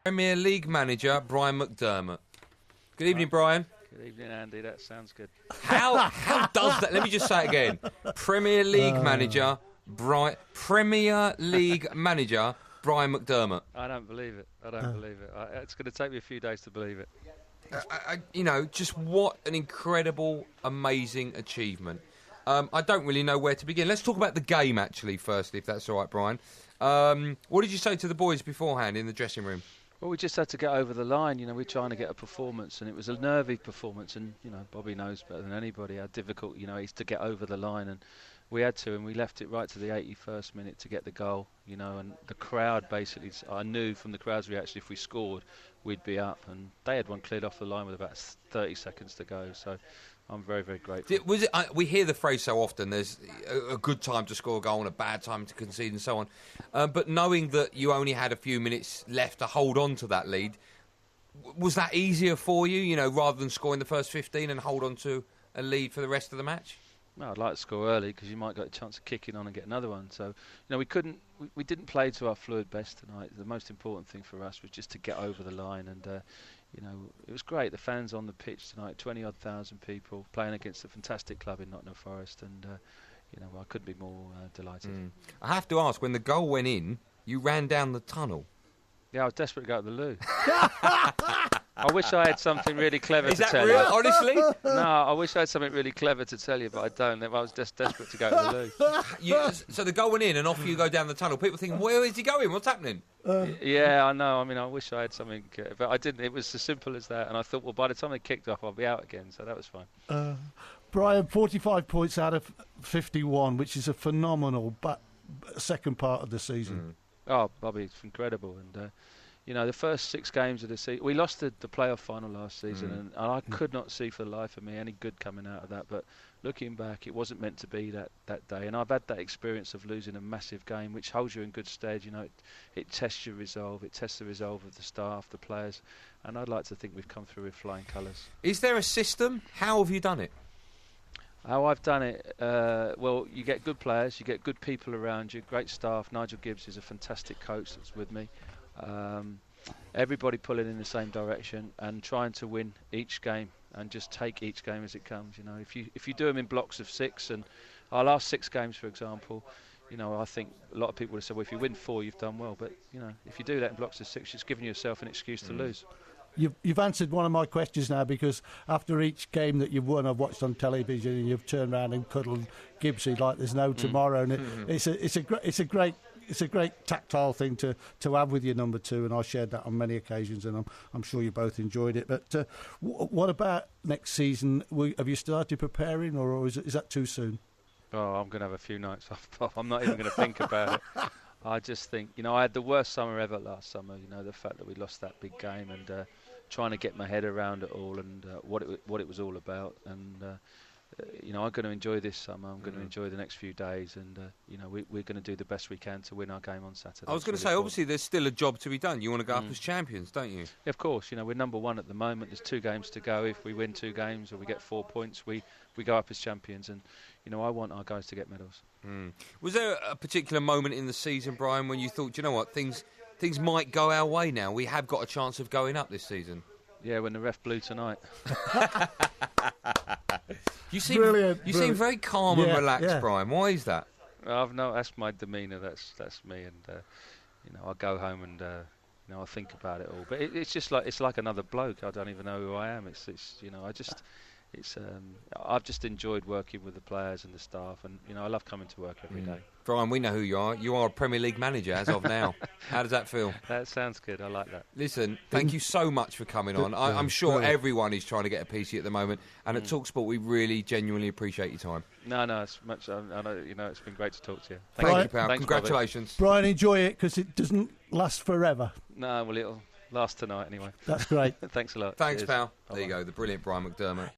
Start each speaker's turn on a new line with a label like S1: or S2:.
S1: Premier League manager Brian McDermott. Good evening, Brian.
S2: Good evening, Andy. That sounds good.
S1: How does that? Let me just say it again. Premier League manager Brian McDermott.
S2: I don't believe it. It's going to take me a few days to believe it.
S1: Just what an incredible, amazing achievement. I don't really know where to begin. Let's talk about the game, actually, firstly, if that's all right, Brian. What did you say to the boys beforehand in the dressing room?
S2: Well, we just had to get over the line. We're trying to get a performance, and it was a nervy performance. And, Bobby knows better than anybody how difficult, it is to get over the line. And we had to, and we left it right to the 81st minute to get the goal, and the crowd basically, I knew from the crowd's reaction if we scored, we'd be up. And they had one cleared off the line with about 30 seconds to go. So I'm very, very grateful.
S1: We hear the phrase so often, there's a good time to score a goal and a bad time to concede and so on. But knowing that you only had a few minutes left to hold on to that lead, was that easier for you, rather than scoring the first 15 and hold on to a lead for the rest of the match?
S2: No, I'd like to score early because you might get a chance of kicking on and get another one. So, we didn't play to our fluid best tonight. The most important thing for us was just to get over the line, and it was great. The fans on the pitch tonight, 20-odd thousand people playing against a fantastic club in Nottingham Forest, and I couldn't be more delighted.
S1: I have to ask, when the goal went in, you ran down the tunnel.
S2: Yeah, I was desperate to go to the loo. I wish I had something really clever to tell
S1: real,
S2: you.
S1: honestly?
S2: No, I wish I had something really clever to tell you, but I don't. I was just desperate to go to the loo.
S1: So the goal went in, and off you go down the tunnel. People thinking, where is he going? What's happening?
S2: Yeah, I know. I wish I had something, but I didn't. It was as simple as that. And I thought, well, by the time they kicked off, I'll be out again. So that was fine.
S3: Brian, 45 points out of 51, which is a phenomenal second part of the season.
S2: Oh, Bobby, it's incredible. And the first 6 games of the season, we lost the playoff final last season, and I could not see for the life of me any good coming out of that. But looking back, it wasn't meant to be that day. And I've had that experience of losing a massive game, which holds you in good stead. It tests your resolve. It tests the resolve of the staff, the players. And I'd like to think we've come through with flying colours.
S1: Is there a system? How have you done it?
S2: How I've done it, well, you get good players, you get good people around you, great staff. Nigel Gibbs is a fantastic coach that's with me. Everybody pulling in the same direction and trying to win each game and just take each game as it comes. If you do them in blocks of 6, and our last 6 games, for example, I think a lot of people would have said, well, if you win 4, you've done well. But if you do that in blocks of 6, it's giving yourself an excuse to lose.
S3: You've answered one of my questions now, because after each game that you've won, I've watched on television, and you've turned around and cuddled Gibbsy like there's no tomorrow, and it's a great tactile thing to have with your number 2, and I shared that on many occasions, and I'm sure you both enjoyed it. But what about next season? Have you started preparing, or is that too soon?
S2: Oh, I'm going to have a few nights off. I'm not even going to think about it. I just think, I had the worst summer ever last summer. The fact that we lost that big game, and trying to get my head around it all, and what it was all about. And I'm going to enjoy this summer. I'm going to enjoy the next few days, and we're going to do the best we can to win our game on Saturday.
S1: I was going to say, obviously, there's still a job to be done. You want to go up as champions, don't you?
S2: Yeah, of course. We're number 1 at the moment. There's 2 games to go. If we win 2 games or we get 4 points, we go up as champions. And I want our guys to get medals.
S1: Was there a particular moment in the season, Brian, when you thought, do you know what, things might go our way now? We have got a chance of going up this season.
S2: Yeah, when the ref blew tonight.
S1: You seem very calm and relaxed, Brian. Why is that?
S2: That's my demeanour. That's me, and I go home and I think about it all. But it's just like another bloke. I don't even know who I am. I've just enjoyed working with the players and the staff, and I love coming to work every day.
S1: Brian, we know who you are. You are a Premier League manager as of now. How does that feel?
S2: That sounds good. I like that.
S1: Listen, thank you so much for coming on. I'm sure everyone is trying to get a piece of you at the moment, and at talkSPORT we really genuinely appreciate your time.
S2: No, it's much. I know it's been great to talk to you.
S1: Thank you, pal.
S2: Thanks,
S1: congratulations,
S3: Brian. Enjoy it, because it doesn't last forever.
S2: No, well, it'll last tonight anyway.
S3: That's great.
S2: Thanks a lot.
S1: Thanks,
S2: Cheers.
S1: pal.
S2: Bye-bye.
S1: There you go, the brilliant Brian McDermott.